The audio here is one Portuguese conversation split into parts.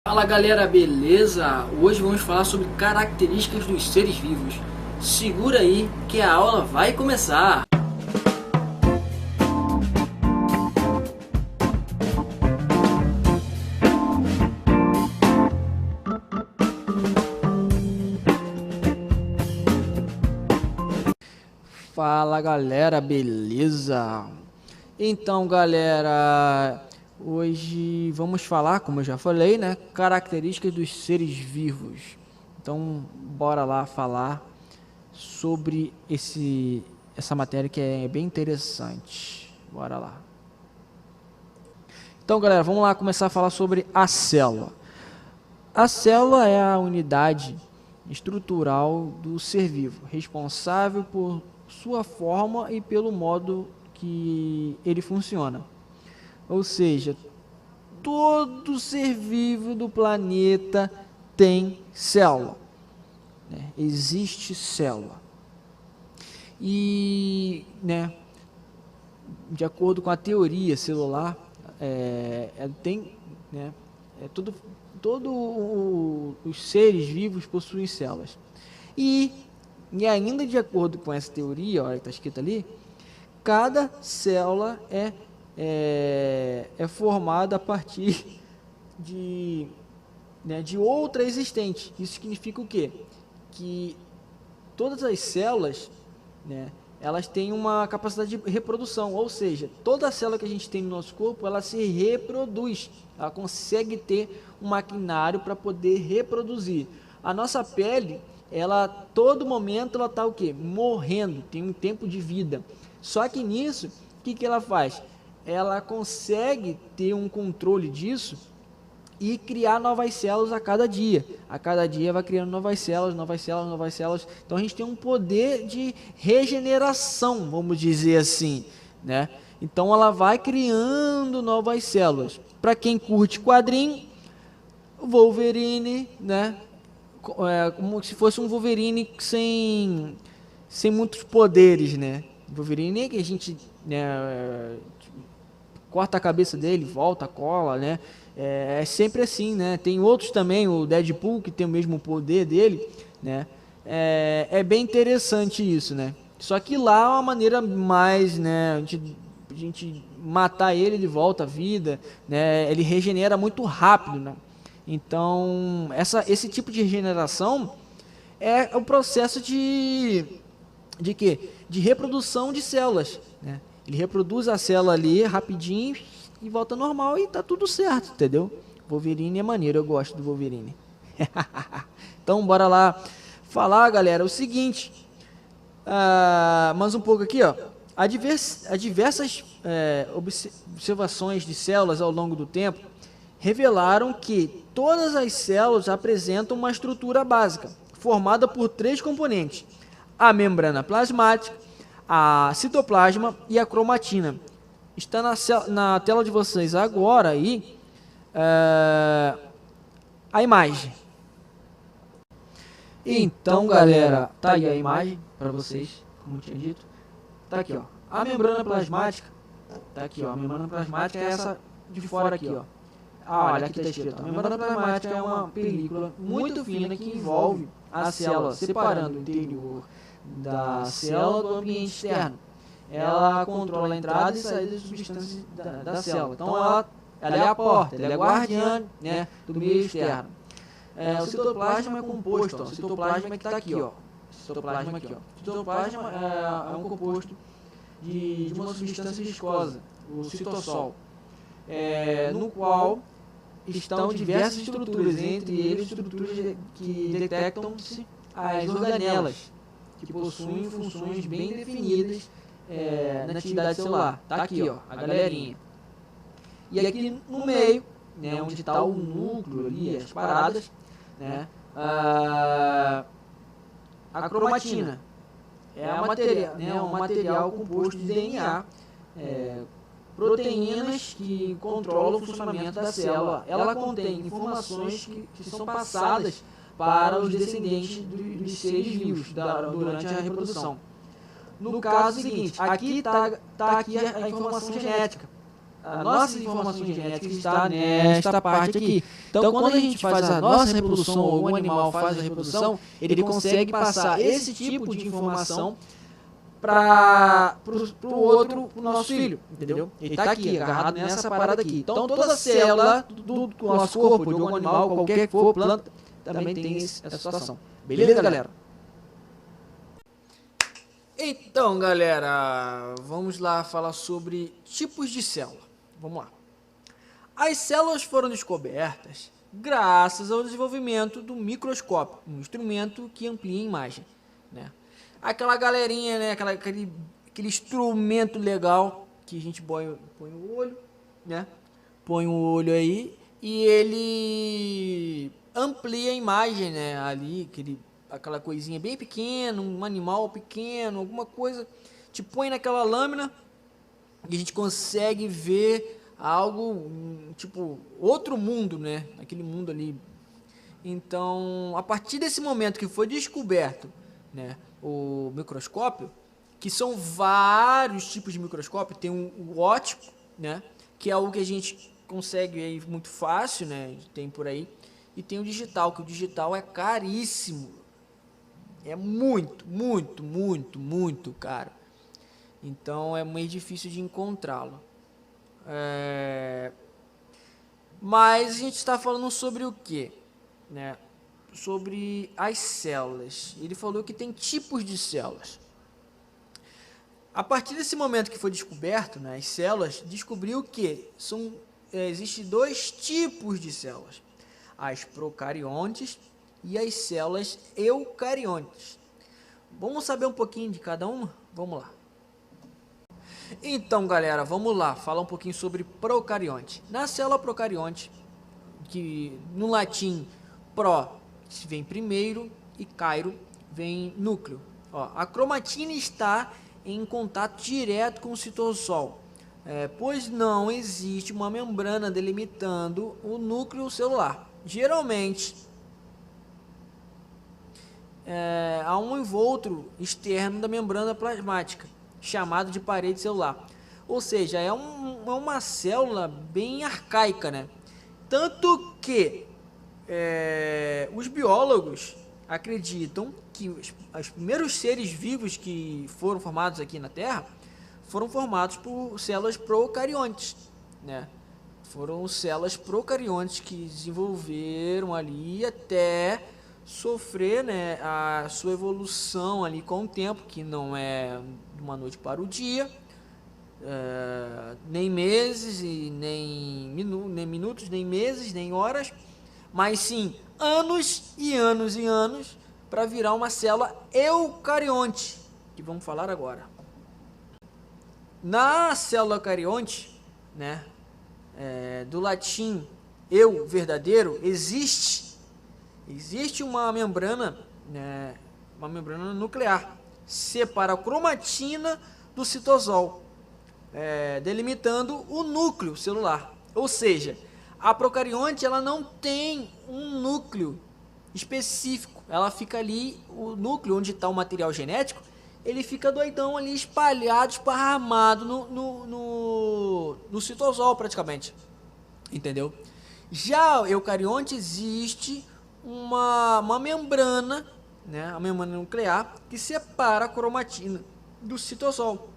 Fala galera, beleza? Hoje vamos falar sobre características dos seres vivos. Segura aí que a aula vai começar! Fala galera, beleza? Então galera, hoje vamos falar, como eu já falei, né, características dos seres vivos. Então bora lá falar sobre essa matéria que é bem interessante. Bora lá. Então galera, vamos lá começar a falar sobre a célula. A célula é a unidade estrutural do ser vivo, responsável por sua forma e pelo modo que ele funciona. Ou seja, todo ser vivo do planeta tem célula, né? Existe célula. E, né, de acordo com a teoria celular, tem, né, os seres vivos possuem células. E ainda de acordo com essa teoria, olha que está escrito ali, cada célula é formada a partir de, né, de outra existente. Isso significa o quê? Que todas as células, né, elas têm uma capacidade de reprodução, ou seja, toda célula que a gente tem no nosso corpo, ela se reproduz, ela consegue ter um maquinário para poder reproduzir. A nossa pele, ela todo momento ela está o quê? Morrendo, tem um tempo de vida. Só que nisso, o que ela faz? Ela consegue ter um controle disso e criar novas células a cada dia. A cada dia vai criando novas células, novas células, novas células. Então a gente tem um poder de regeneração, vamos dizer assim, né? Então ela vai criando novas células. Para quem curte quadrinho, Wolverine, né? Como se fosse um Wolverine sem muitos poderes, né? Wolverine que a gente, né, corta a cabeça dele, volta, cola, né? É sempre assim, né? Tem outros também, o Deadpool, que tem o mesmo poder dele, né? É bem interessante isso, né? Só que lá é uma maneira mais, né? A gente matar ele volta à vida, né? Ele regenera muito rápido, né? Então, esse tipo de regeneração é o processo de quê? De reprodução de células, né? Ele reproduz a célula ali rapidinho e volta normal e tá tudo certo, entendeu? Wolverine é maneiro, eu gosto do Wolverine. Então, bora lá falar, galera, o seguinte. Mais um pouco aqui, ó. Há diversas observações de células ao longo do tempo revelaram que todas as células apresentam uma estrutura básica, formada por três componentes: a membrana plasmática, a citoplasma e a cromatina. Está na tela de vocês agora aí a imagem. Então, galera, tá aí a imagem para vocês, como eu tinha dito. Tá aqui, ó. A membrana plasmática, tá aqui, ó. A membrana plasmática é essa de fora aqui, ó. Olha, aqui está escrito. A membrana plasmática é uma película muito fina que envolve a célula, separando o interior da célula do ambiente externo. Ela controla a entrada e saída de substâncias da célula. Então, ela é a porta, ela é a guardiã, né, do meio externo. O citoplasma é composto, ó. O citoplasma que está aqui, ó. Citoplasma aqui, ó. O citoplasma é um composto de uma substância viscosa, o citossol, no qual estão diversas estruturas, entre eles estruturas que detectam-se as organelas, que possuem funções bem definidas na atividade celular. Tá aqui, ó, a galerinha. E aqui no meio, né, onde está o núcleo ali, as paradas, né, a cromatina é um material composto de DNA, proteínas que controlam o funcionamento da célula. Ela contém informações que são passadas para os descendentes dos seres vivos durante a reprodução. No caso seguinte, aqui está aqui a informação genética, a nossa informação genética está nesta parte aqui. Então, quando a gente faz a nossa reprodução, ou algum animal faz a reprodução, ele consegue passar esse tipo de informação para o outro, para o nosso filho, entendeu? Ele está aqui, agarrado nessa parada aqui. Então, toda célula do nosso corpo, de algum animal, qualquer que for, planta, também tem essa situação. Beleza, galera? Então, galera, vamos lá falar sobre tipos de célula. Vamos lá. As células foram descobertas graças ao desenvolvimento do microscópio, um instrumento que amplia a imagem, né? Aquela galerinha, né? Aquele instrumento legal que a gente põe o olho, né? Põe o olho aí e ele amplia a imagem, né? Ali, aquela coisinha bem pequena, um animal pequeno, alguma coisa, te põe naquela lâmina e a gente consegue ver algo, tipo, outro mundo, né? Aquele mundo ali. Então, a partir desse momento que foi descoberto, né, o microscópio, que são vários tipos de microscópio, tem o óptico, né, que é o que a gente consegue aí muito fácil, né, tem por aí, e tem o digital, que o digital é caríssimo, é muito, muito, muito, muito caro, então é meio difícil de encontrá-lo. Mas a gente está falando sobre o que, né? Sobre as células. Ele falou que tem tipos de células. A partir desse momento que foi descoberto, né, as células, descobriu que existem dois tipos de células: as procariontes e as células eucariontes. Vamos saber um pouquinho de cada uma? Vamos lá. Então, galera, vamos lá falar um pouquinho sobre procarionte. Na célula procarionte, que no latim pro vem primeiro e cairo vem núcleo. Ó, a cromatina está em contato direto com o citosol, pois não existe uma membrana delimitando o núcleo celular. Geralmente, há um envolto externo da membrana plasmática, chamado de parede celular. Ou seja, é uma célula bem arcaica, né? Tanto que os biólogos acreditam que os primeiros seres vivos que foram formados aqui na Terra foram formados por células procariontes, né? Foram células procariontes que desenvolveram ali até sofrer, né, a sua evolução ali com o tempo, que não é de uma noite para o dia, nem meses, nem minutos, nem meses, nem horas, mas sim anos e anos e anos para virar uma célula eucarionte, que vamos falar agora. Na célula eucarionte, né, do latim eu, verdadeiro, existe uma membrana, né, uma membrana nuclear, separa a cromatina do citosol, delimitando o núcleo celular. Ou seja, a procarionte ela não tem um núcleo específico, ela fica ali, o núcleo onde está o material genético, ele fica doidão ali, espalhado, esparramado no citosol praticamente, entendeu? Já o eucarionte existe uma membrana, né, a membrana nuclear, que separa a cromatina do citosol,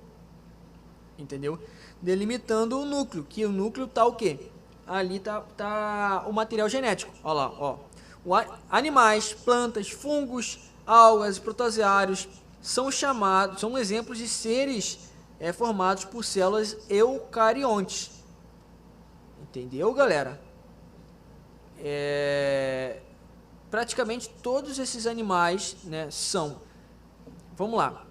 entendeu? Delimitando o núcleo, que o núcleo tá o quê? Ali tá o material genético, olha lá, ó. Animais, plantas, fungos, algas, protozoários são exemplos de seres formados por células eucariontes, entendeu, galera? Praticamente todos esses animais, né, são. Vamos lá.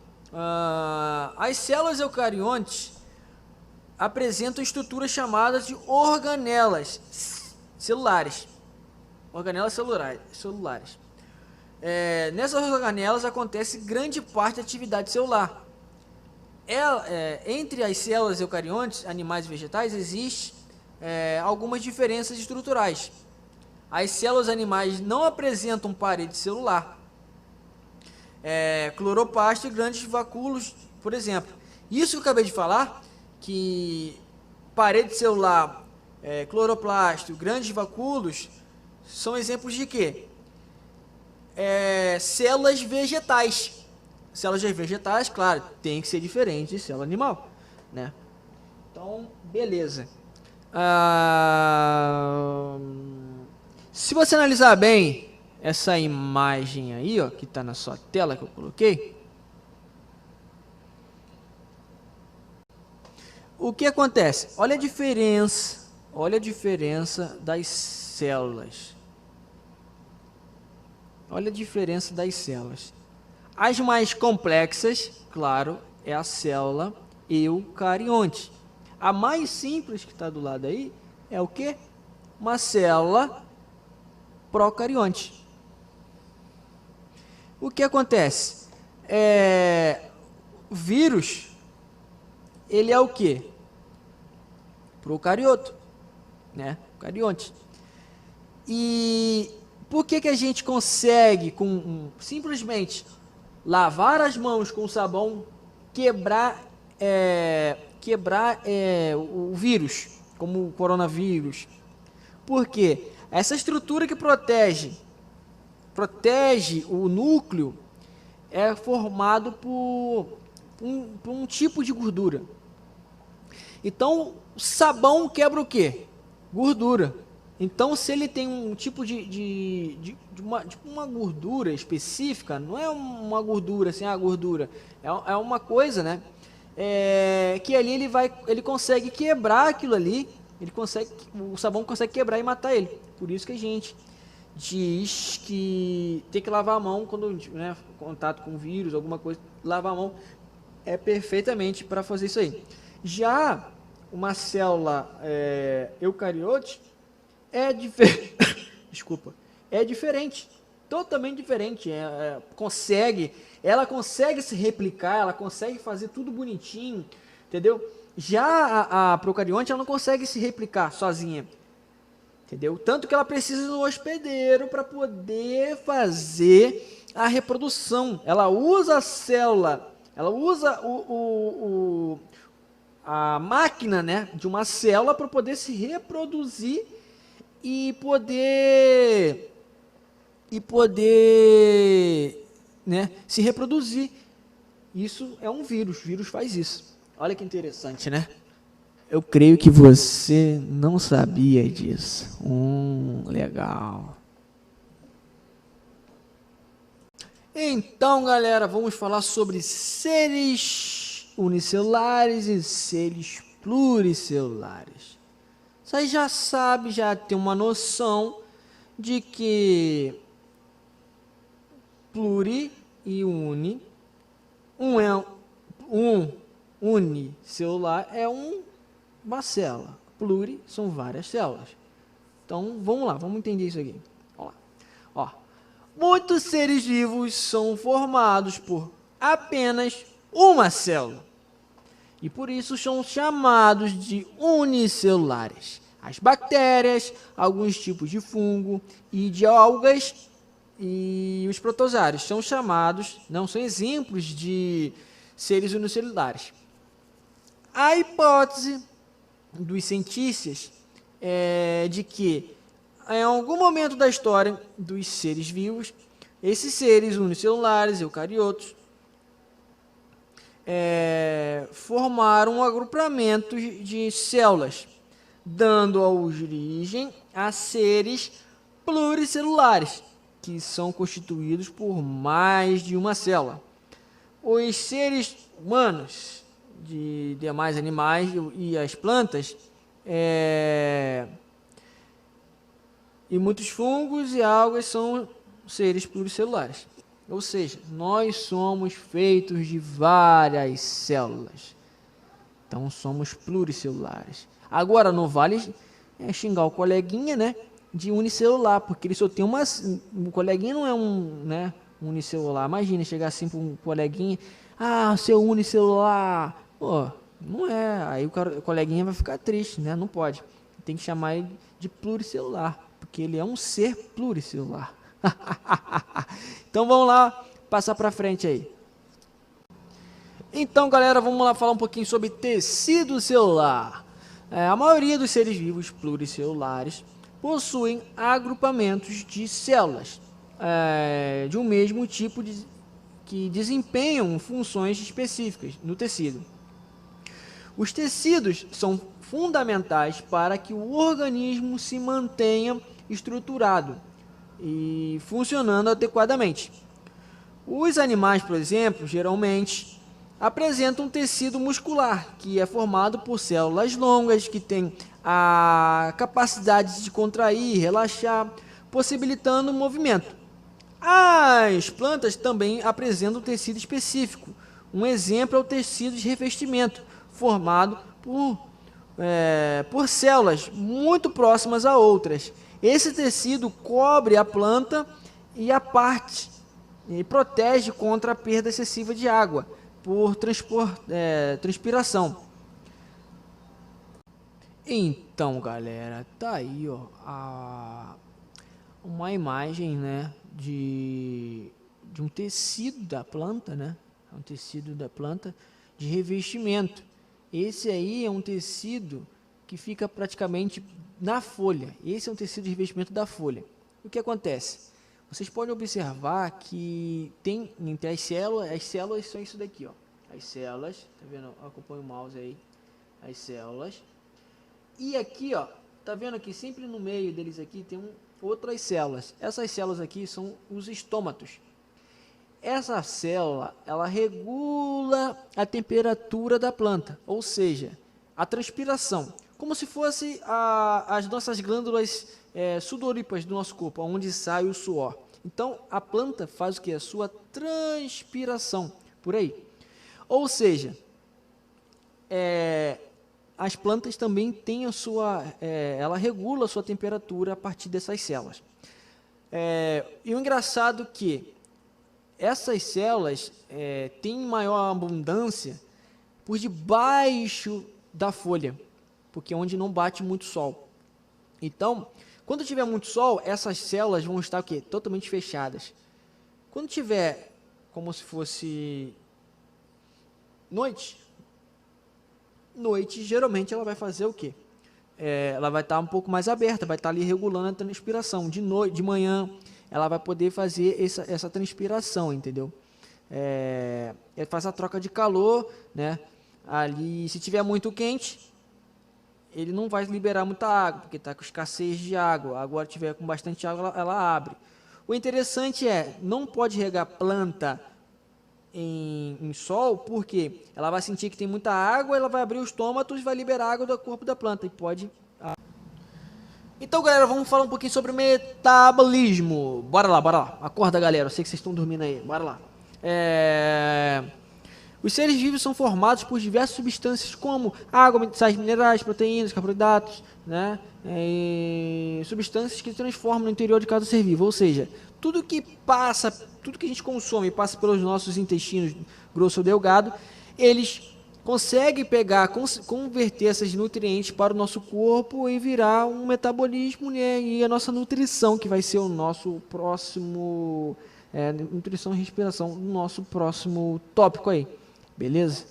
As células eucariontes apresentam estruturas chamadas de organelas celulares. Organelas celulares. Nessas organelas acontece grande parte da atividade celular. Entre as células eucariontes, animais e vegetais, existem algumas diferenças estruturais. As células animais não apresentam parede celular, cloroplasto e grandes vacúolos, por exemplo. Isso que eu acabei de falar, que parede celular, cloroplasto, grandes vacúolos, são exemplos de quê? Células vegetais. Células vegetais, claro, tem que ser diferente de célula animal, né? Então, beleza. Se você analisar bem essa imagem aí, ó, que está na sua tela que eu coloquei, o que acontece? Olha a diferença das células. Olha a diferença das células. As mais complexas, claro, é a célula eucarionte. A mais simples que está do lado aí é o quê? Uma célula procarionte. O que acontece? O vírus, ele é o quê? Procarioto, né? Carionte. E por que a gente consegue, simplesmente lavar as mãos com sabão, quebrar o vírus, como o coronavírus? Porque essa estrutura que protege o núcleo é formado por um tipo de gordura. Então, o sabão quebra o quê? Gordura. Então, se ele tem um tipo de uma gordura específica, não é uma gordura assim, gordura, é uma coisa, né? Que ali ele consegue quebrar aquilo ali, o sabão consegue quebrar e matar ele. Por isso que a gente diz que tem que lavar a mão quando, né, contato com vírus, alguma coisa, lavar a mão é perfeitamente para fazer isso aí. Já uma célula eucariote desculpa, é diferente, totalmente diferente. Ela consegue se replicar, ela consegue fazer tudo bonitinho, entendeu? Já a procarionte, ela não consegue se replicar sozinha, entendeu? Tanto que ela precisa do hospedeiro para poder fazer a reprodução. Ela usa a célula, ela usa a máquina, né, de uma célula para poder se reproduzir e poder, né, se reproduzir. Isso é um vírus. O vírus faz isso. Olha que interessante, né? Eu creio que você não sabia disso. Legal. Então, galera, vamos falar sobre seres unicelulares e seres pluricelulares. Você já sabe, já tem uma noção de que pluri e uni, unicelular é uma célula, pluri são várias células. Então, vamos lá, vamos entender isso aqui. Ó, muitos seres vivos são formados por apenas uma célula, e por isso são chamados de unicelulares. As bactérias, alguns tipos de fungo e de algas e os protozoários são chamados, não são exemplos de seres unicelulares. A hipótese dos cientistas é de que, em algum momento da história dos seres vivos, esses seres unicelulares, eucariotos, formaram um agrupamento de células, dando origem a seres pluricelulares, que são constituídos por mais de uma célula. Os seres humanos, de demais animais e as plantas, e muitos fungos e algas são seres pluricelulares. Ou seja, nós somos feitos de várias células. Então, somos pluricelulares. Agora, não vale xingar o coleguinha, né, de unicelular, porque ele só tem uma... O coleguinha não é unicelular. Imagina chegar assim para um coleguinha, seu unicelular. Pô, não é. Aí o coleguinha vai ficar triste, né? Não pode. Tem que chamar ele de pluricelular, porque ele é um ser pluricelular. Então vamos lá, passar para frente aí. Então, galera, vamos lá falar um pouquinho sobre tecido celular. A maioria dos seres vivos pluricelulares possuem agrupamentos de células de um mesmo tipo que desempenham funções específicas no tecido. Os tecidos são fundamentais para que o organismo se mantenha estruturado e funcionando adequadamente. Os animais, por exemplo, geralmente apresentam um tecido muscular, que é formado por células longas que têm a capacidade de contrair e relaxar, possibilitando o movimento. As plantas também apresentam um tecido específico. Um exemplo é o tecido de revestimento, formado por células muito próximas a outras. Esse tecido cobre a planta e protege contra a perda excessiva de água por transpiração. Então, galera, tá aí, ó, uma imagem, né, de um tecido da planta, né? Um tecido da planta de revestimento. Esse aí é um tecido que fica praticamente na folha. Esse é um tecido de revestimento da folha. O que acontece? Vocês podem observar que tem entre as células são isso daqui, ó. As células, tá vendo? Acompanha o mouse aí. As células. E aqui, ó, tá vendo que sempre no meio deles aqui tem outras células. Essas células aqui são os estômatos. Essa célula, ela regula a temperatura da planta, ou seja, a transpiração, como se fosse as nossas glândulas sudoríparas do nosso corpo, onde sai o suor. Então, a planta faz o que? A sua transpiração, por aí. Ou seja, as plantas também têm ela regula a sua temperatura a partir dessas células. E o engraçado é que essas células têm maior abundância por debaixo da folha, porque é onde não bate muito sol. Então, quando tiver muito sol, essas células vão estar o quê? Totalmente fechadas. Quando tiver como se fosse noite, geralmente ela vai fazer o quê? Ela vai estar um pouco mais aberta, vai estar ali regulando a transpiração. De manhã, ela vai poder fazer essa transpiração, entendeu? Ele faz a troca de calor, né? Ali, se tiver muito quente, ele não vai liberar muita água, porque está com escassez de água. Agora, se tiver com bastante água, ela abre. O interessante não pode regar planta em sol, porque ela vai sentir que tem muita água, ela vai abrir os tômatos e vai liberar água do corpo da planta e pode. Então, galera, vamos falar um pouquinho sobre metabolismo. Bora lá. Acorda, galera. Eu sei que vocês estão dormindo aí. Bora lá. Os seres vivos são formados por diversas substâncias como água, sais minerais, proteínas, carboidratos, né? Substâncias que se transformam no interior de cada ser vivo. Ou seja, tudo que a gente consome passa pelos nossos intestinos grosso ou delgado, eles conseguem converter esses nutrientes para o nosso corpo e virar um metabolismo, né? E a nossa nutrição, que vai ser o nosso próximo, nutrição e respiração, o nosso próximo tópico aí. Beleza?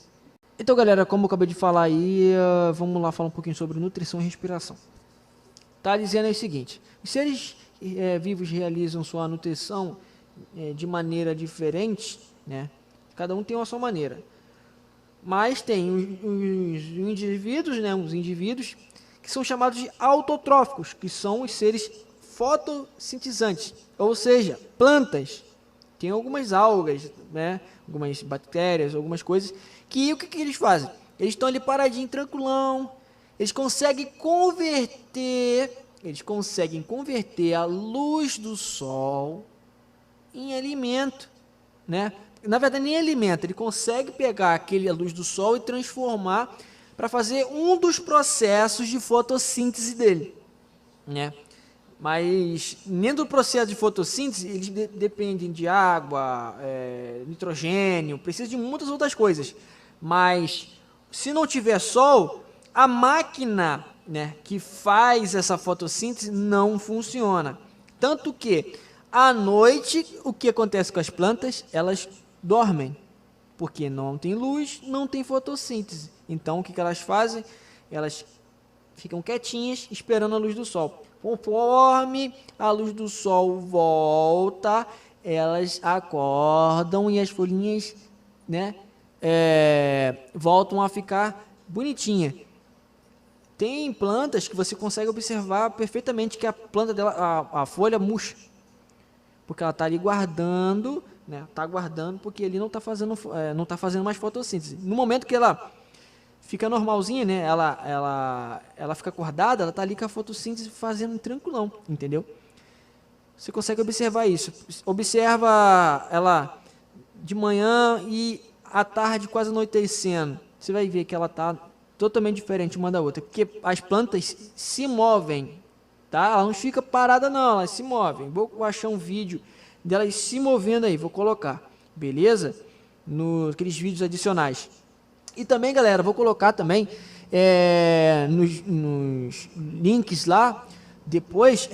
Então, galera, como eu acabei de falar aí, vamos lá falar um pouquinho sobre nutrição e respiração. Tá dizendo aí o seguinte: os seres vivos realizam sua nutrição de maneira diferente, né? Cada um tem a sua maneira. Mas tem os indivíduos que são chamados de autotróficos, que são os seres fotossintetizantes, ou seja, plantas. Tem algumas algas, né? Algumas bactérias, algumas coisas, que o que eles fazem? Eles estão ali paradinho, tranquilão, eles conseguem converter a luz do sol em alimento, né? Na verdade, nem alimento, ele consegue pegar a luz do sol e transformar para fazer um dos processos de fotossíntese dele, né? Mas, dentro do processo de fotossíntese, eles dependem de água, nitrogênio, precisa de muitas outras coisas. Mas, se não tiver sol, a máquina, né, que faz essa fotossíntese não funciona. Tanto que, à noite, o que acontece com as plantas? Elas dormem, porque não tem luz, não tem fotossíntese. Então, o que elas fazem? Elas ficam quietinhas esperando a luz do sol. Conforme a luz do sol volta, elas acordam e as folhinhas, né, voltam a ficar bonitinha. Tem plantas que você consegue observar perfeitamente que a planta dela, a folha murcha, porque ela está ali guardando, né? Está guardando porque ele não está fazendo mais fotossíntese. No momento que ela fica normalzinha, né? Ela fica acordada, ela está ali com a fotossíntese fazendo tranquilão, entendeu? Você consegue observar isso. Observa ela de manhã e à tarde, quase anoitecendo. Você vai ver que ela está totalmente diferente uma da outra, porque as plantas se movem, tá? Ela não fica parada não, elas se movem. Vou achar um vídeo delas se movendo aí, vou colocar, beleza? Aqueles vídeos adicionais. E também, galera, vou colocar também nos links lá, depois,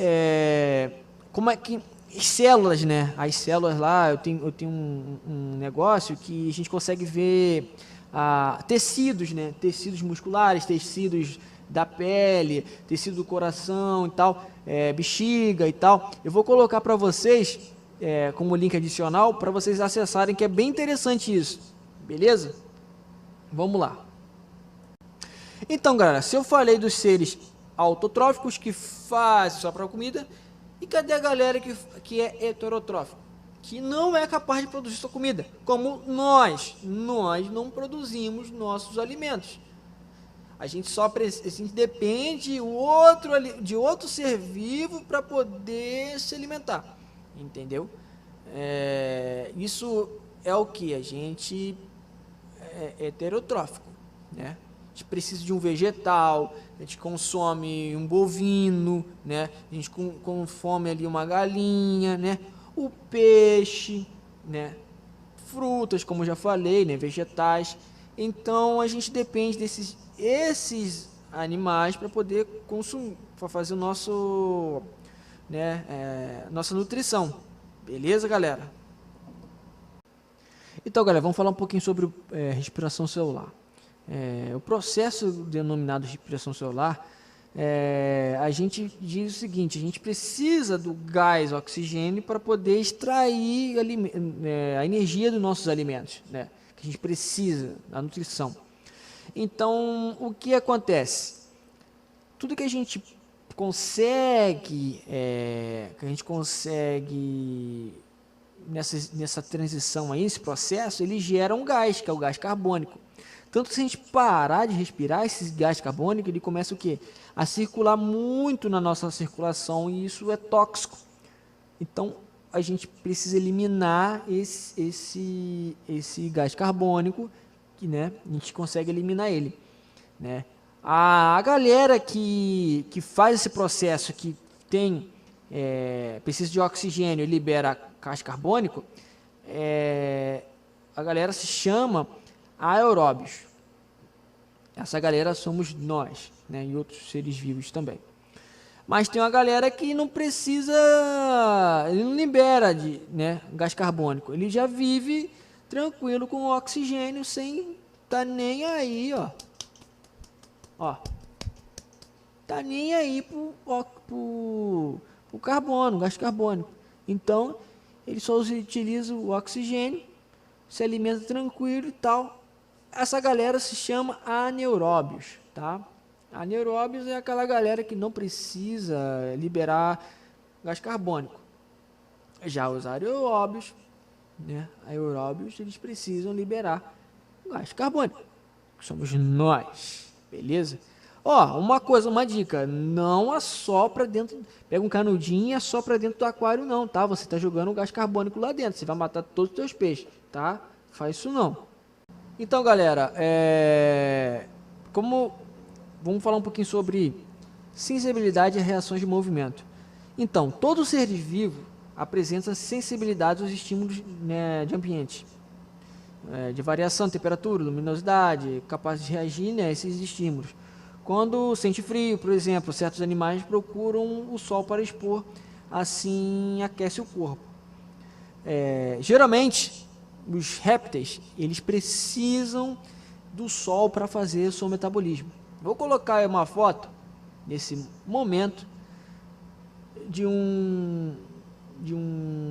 como é que as células, né? As células lá, eu tenho um negócio que a gente consegue ver tecidos, né? Tecidos musculares, tecidos da pele, tecido do coração e tal, bexiga e tal. Eu vou colocar para vocês como link adicional para vocês acessarem, que é bem interessante isso, beleza? Vamos lá. Então, galera, se eu falei dos seres autotróficos que fazem só para comida, e cadê a galera que é heterotrófico? Que não é capaz de produzir sua comida, como nós não produzimos nossos alimentos. A gente depende de outro ser vivo para poder se alimentar, entendeu? Isso é o que? A gente é heterotrófico, né? A gente precisa de um vegetal, a gente consome um bovino, né? A gente consome ali uma galinha, né? O peixe, né? Frutas, como eu já falei, né? Vegetais. Então a gente depende esses animais para poder consumir, para fazer o nosso, né? Nossa nutrição. Beleza, galera? Então, galera, vamos falar um pouquinho sobre respiração celular. O processo denominado respiração celular, a gente diz o seguinte: a gente precisa do gás oxigênio para poder extrair a energia dos nossos alimentos, né? Que a gente precisa da nutrição. Então, o que acontece? Tudo que a gente consegue, nessa transição aí, esse processo, ele gera um gás, que é o gás carbônico. Tanto que se a gente parar de respirar esse gás carbônico, ele começa o quê? A circular muito na nossa circulação, e isso é tóxico. Então, a gente precisa eliminar esse gás carbônico, que, né, a gente consegue eliminar ele, né? A galera que faz esse processo, que precisa de oxigênio e libera gás carbônico, a galera se chama aeróbios. Essa galera somos nós, né, e outros seres vivos também. Mas tem uma galera que não precisa, ele não libera gás carbônico, ele já vive tranquilo com o oxigênio sem tá nem aí, ó, tá nem aí pro carbono, gás carbônico. Então ele só utiliza o oxigênio, se alimenta tranquilo e tal. Essa galera se chama anaeróbios, tá? Anaeróbios é aquela galera que não precisa liberar gás carbônico. Já os aeróbios, né? Aeróbios, eles precisam liberar gás carbônico, que somos nós, beleza? Uma dica: não assopra dentro, pega um canudinho e assopra dentro do aquário não, tá? Você está jogando gás carbônico lá dentro, você vai matar todos os seus peixes, tá? Faz isso não. Então, galera, vamos falar um pouquinho sobre sensibilidade a reações de movimento. Então, todo ser vivo apresenta sensibilidade aos estímulos, né, de ambiente, de variação de temperatura, luminosidade, capaz de reagir, né, a esses estímulos. Quando sente frio, por exemplo, certos animais procuram o sol para expor, assim aquece o corpo. Geralmente, os répteis, eles precisam do sol para fazer o seu metabolismo. Vou colocar aí uma foto nesse momento, de um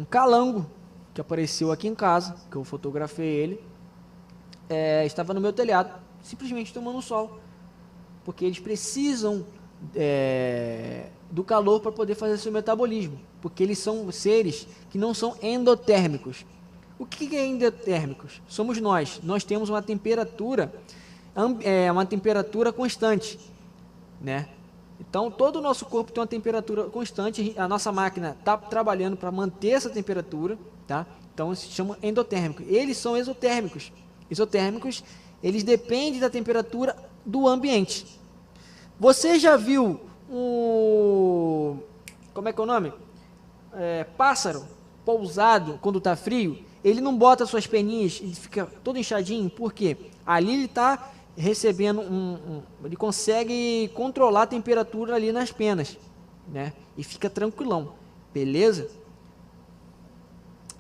calango que apareceu aqui em casa, que eu fotografei ele, estava no meu telhado, simplesmente tomando sol, porque eles precisam do calor para poder fazer seu metabolismo, porque eles são seres que não são endotérmicos. O que é endotérmicos? Somos nós temos uma temperatura constante, né? Então, todo o nosso corpo tem uma temperatura constante, a nossa máquina está trabalhando para manter essa temperatura, tá? Então, se chama endotérmico. Eles são exotérmicos. Exotérmicos, eles dependem da temperatura do ambiente. Você já viu como é que é o nome? Pássaro pousado quando está frio? Ele não bota suas peninhas, ele fica todo inchadinho, por quê? Ali ele está recebendo ele consegue controlar a temperatura ali nas penas, né? E fica tranquilão, beleza?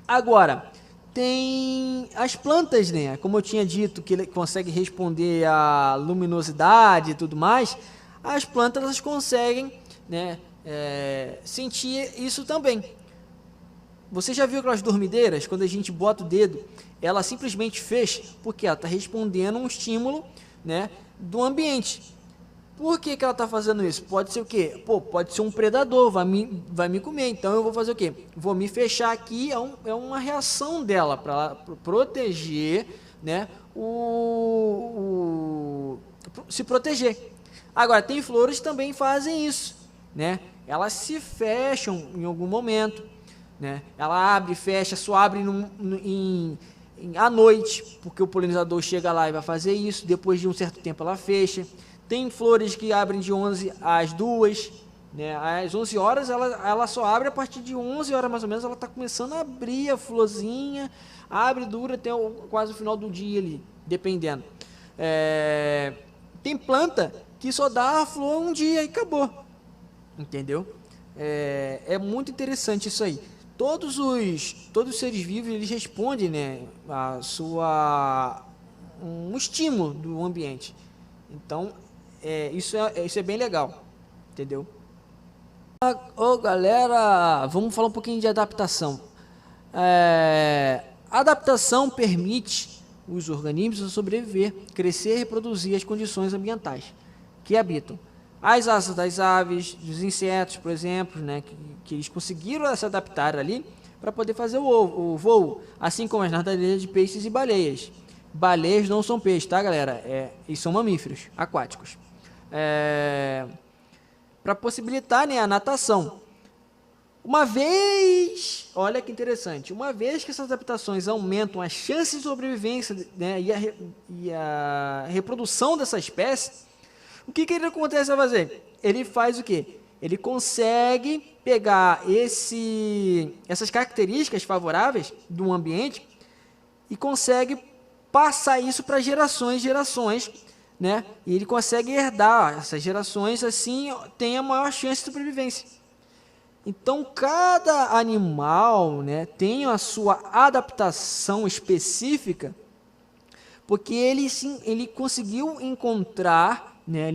Agora, tem as plantas, né? Como eu tinha dito, que ele consegue responder à luminosidade e tudo mais, as plantas elas conseguem, né, sentir isso também. Você já viu aquelas dormideiras, quando a gente bota o dedo, ela simplesmente fecha, porque ela está respondendo um estímulo, né, do ambiente. Por que ela está fazendo isso? Pode ser o quê? Pode ser um predador, vai me comer, então eu vou fazer o quê? Vou me fechar aqui, é uma reação dela para proteger, né, se proteger. Agora, tem flores que também fazem isso, né? Elas se fecham em algum momento, né? Ela abre e fecha, só abre à noite, porque o polinizador chega lá e vai fazer isso, depois de um certo tempo ela fecha. Tem flores que abrem de 11 às 2, né? Às 11 horas ela só abre a partir de 11 horas mais ou menos, ela está começando a abrir a florzinha, abre e dura até quase o final do dia ali, dependendo. Tem planta que só dá a flor um dia e acabou, entendeu? É muito interessante isso aí. Todos os seres vivos eles respondem, né, um estímulo do ambiente. Então, isso é bem legal, entendeu? Galera, vamos falar um pouquinho de adaptação. A adaptação permite os organismos a sobreviver, crescer e reproduzir as condições ambientais que habitam. As asas das aves, dos insetos, por exemplo, né, que eles conseguiram se adaptar ali para poder fazer o voo, assim como as nadadeiras de peixes e baleias. Baleias não são peixes, tá, galera? Eles são mamíferos aquáticos. Para possibilitar, né, a natação. Olha que interessante, uma vez que essas adaptações aumentam as chances de sobrevivência, né, e a reprodução dessa espécie, o que ele acontece a fazer? Ele faz o quê? Ele consegue pegar essas características favoráveis do ambiente e consegue passar isso para gerações, né? E ele consegue herdar essas gerações, assim tem a maior chance de sobrevivência. Então, cada animal, né, tem a sua adaptação específica, porque ele conseguiu encontrar, né,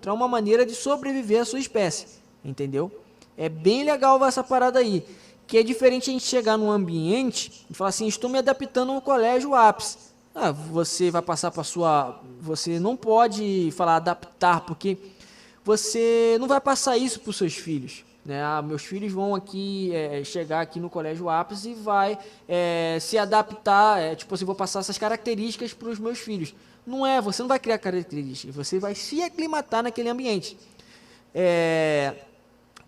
uma maneira de sobreviver à sua espécie, entendeu? É bem legal essa parada aí, que é diferente a gente chegar num ambiente e falar assim, estou me adaptando ao colégio ápice. Você vai passar para você não pode falar adaptar, porque você não vai passar isso para os seus filhos, né? Meus filhos vão aqui chegar aqui no colégio ápice e vai se adaptar, tipo assim, vou passar essas características para os meus filhos. Você não vai criar características, você vai se aclimatar naquele ambiente.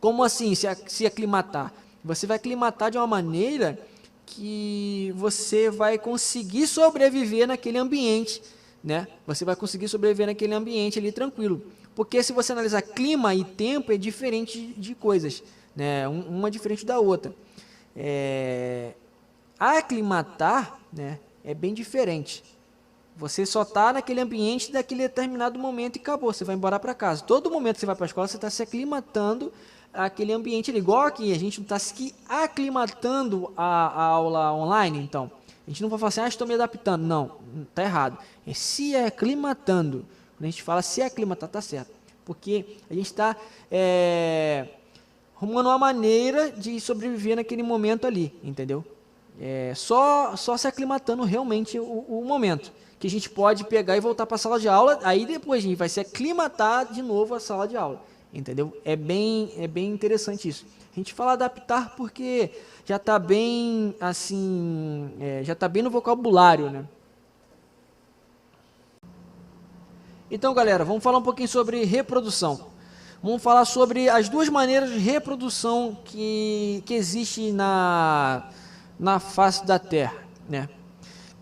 Como assim se aclimatar? Você vai aclimatar de uma maneira que você vai conseguir sobreviver naquele ambiente, né? Você vai conseguir sobreviver naquele ambiente ali tranquilo. Porque se você analisar clima e tempo é diferente de coisas, né? Uma diferente da outra. Aclimatar, né, é bem diferente. Você só está naquele ambiente daquele determinado momento e acabou, você vai embora para casa. Todo momento que você vai para a escola, você está se aclimatando àquele ambiente ali. Igual aqui, a gente não está se aclimatando à aula online, então. A gente não vai falar assim, estou me adaptando. Não, está errado. É se aclimatando. Quando a gente fala se aclimatar, está certo. porque a gente está arrumando uma maneira de sobreviver naquele momento ali, entendeu? Só se aclimatando realmente o momento, que a gente pode pegar e voltar para a sala de aula, aí depois a gente vai se aclimatar de novo à sala de aula, entendeu? É bem interessante isso. A gente fala adaptar porque já está bem, assim, já está bem no vocabulário, né? Então, galera, vamos falar um pouquinho sobre reprodução. Vamos falar sobre as duas maneiras de reprodução que existe na face da Terra, né?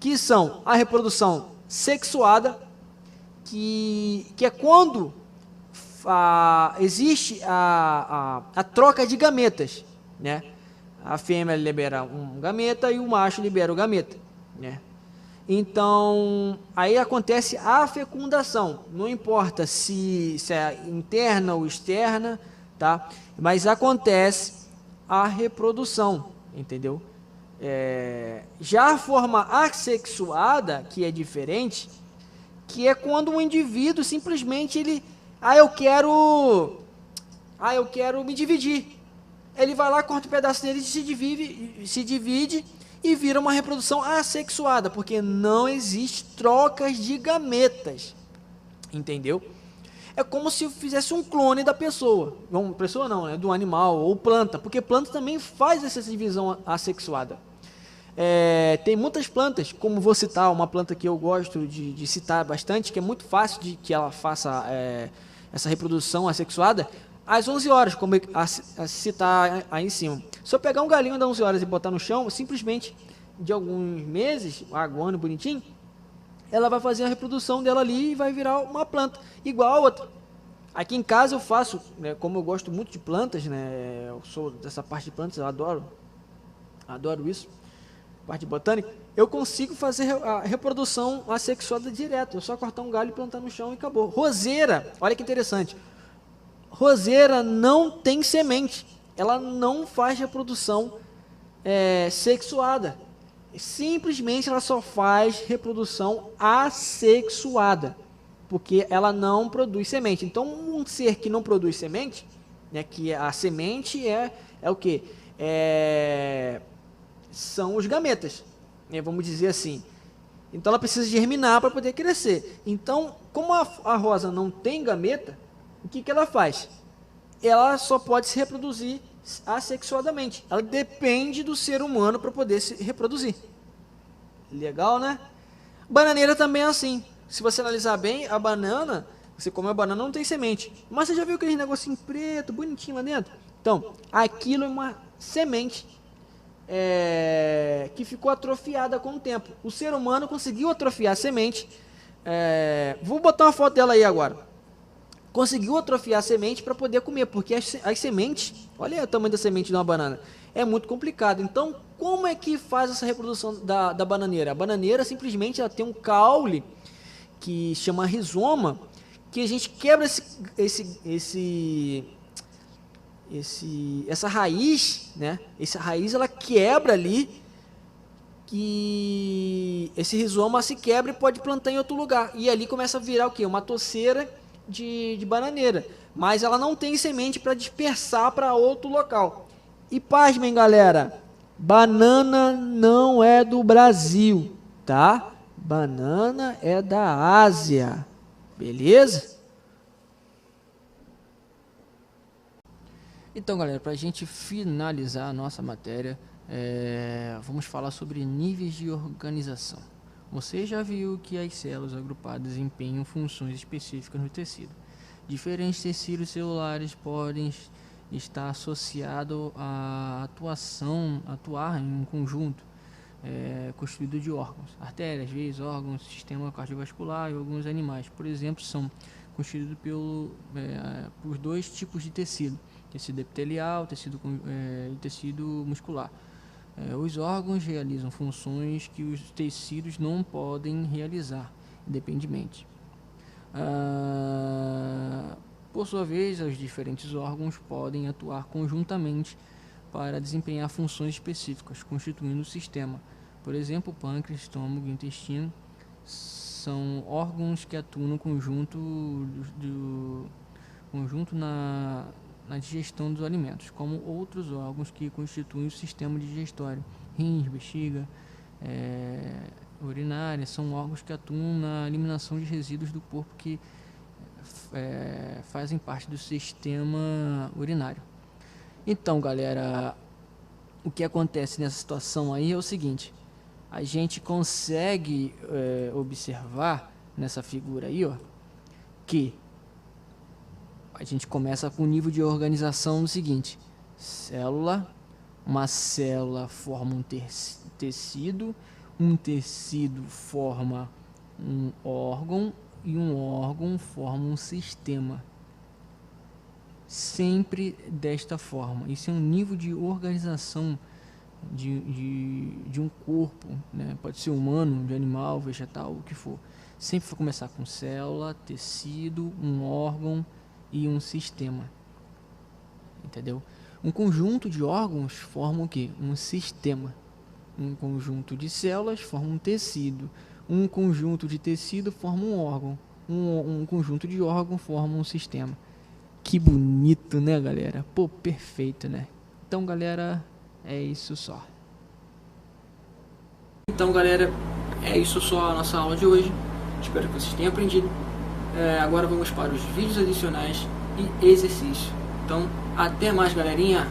Que são a reprodução sexuada, que é quando existe a troca de gametas, né? A fêmea libera um gameta e o macho libera o gameta, né? Então, aí acontece a fecundação, não importa se é interna ou externa, tá? Mas acontece a reprodução, entendeu? Já a forma assexuada, que é diferente, que é quando um indivíduo simplesmente eu quero me dividir. Ele vai lá, corta um pedaço dele, se divide e vira uma reprodução assexuada, porque não existe trocas de gametas, entendeu? É como se fizesse um clone da pessoa, pessoa não, né, do animal ou planta, porque planta também faz essa divisão assexuada. Tem muitas plantas, como vou citar uma planta que eu gosto de citar bastante, que é muito fácil de que ela faça essa reprodução assexuada, às 11 horas, como a citar aí em cima. Se eu pegar um galinho das 11 horas e botar no chão, simplesmente de alguns meses, aguando bonitinho, ela vai fazer a reprodução dela ali e vai virar uma planta, igual a outra. Aqui em casa eu faço, né, como eu gosto muito de plantas, né, eu sou dessa parte de plantas, eu adoro isso, parte botânica, eu consigo fazer a reprodução assexuada direto. É só cortar um galho e plantar no chão e acabou. Roseira, olha que interessante. Roseira não tem semente. Ela não faz reprodução sexuada. Simplesmente ela só faz reprodução assexuada. Porque ela não produz semente. Então, um ser que não produz semente, né, que a semente é o quê? São os gametas, né, vamos dizer assim. Então ela precisa germinar para poder crescer. Então, como a rosa não tem gameta, o que ela faz? Ela só pode se reproduzir assexuadamente. Ela depende do ser humano para poder se reproduzir. Legal, né? Bananeira também é assim. Se você analisar bem, a banana, você come a banana, não tem semente. Mas você já viu aquele negocinho preto, bonitinho lá dentro? Então, aquilo é uma semente que ficou atrofiada com o tempo. O ser humano conseguiu atrofiar a semente. Vou botar uma foto dela aí agora. Conseguiu atrofiar a semente para poder comer, porque as sementes, olha o tamanho da semente de uma banana, é muito complicado. Então, como é que faz essa reprodução da bananeira? A bananeira simplesmente ela tem um caule que chama rizoma, que a gente quebra essa raiz, né? Essa raiz ela quebra ali, que esse rizoma se quebra e pode plantar em outro lugar. E ali começa a virar o quê? Uma toceira de bananeira. Mas ela não tem semente para dispersar para outro local. E pasmem, galera, banana não é do Brasil, tá? Banana é da Ásia, beleza? Então, galera, para a gente finalizar a nossa matéria, vamos falar sobre níveis de organização. Você já viu que as células agrupadas desempenham funções específicas no tecido. Diferentes tecidos celulares podem estar associados a atuar em um conjunto constituído de órgãos, artérias, veias, órgãos, sistema cardiovascular e alguns animais, por exemplo, são constituídos por dois tipos de tecido. Tecido epitelial, e tecido muscular. Os órgãos realizam funções que os tecidos não podem realizar independentemente. Por sua vez, os diferentes órgãos podem atuar conjuntamente para desempenhar funções específicas, constituindo o sistema. Por exemplo, o pâncreas, estômago e intestino são órgãos que atuam no conjunto conjunto na digestão dos alimentos, como outros órgãos que constituem o sistema digestório. Rins, bexiga, urinária, são órgãos que atuam na eliminação de resíduos do corpo que fazem parte do sistema urinário. Então, galera, o que acontece nessa situação aí é o seguinte: a gente consegue observar nessa figura aí, ó, que a gente começa com o nível de organização do seguinte: uma célula forma um tecido forma um órgão e um órgão forma um sistema. Sempre desta forma. Isso é um nível de organização de um corpo, né? Pode ser humano, de animal, vegetal, o que for. Sempre vai começar com célula, tecido, um órgão e um sistema. Entendeu? Um conjunto de órgãos forma o quê? Um sistema. Um conjunto de células forma um tecido. Um conjunto de tecido forma um órgão. Um conjunto de órgãos forma um sistema. Que bonito, né, galera? Pô, perfeito, né? Então, galera, é isso só. Então, galera, é isso só a nossa aula de hoje. Espero que vocês tenham aprendido. Agora vamos para os vídeos adicionais e exercícios. Então, até mais, galerinha!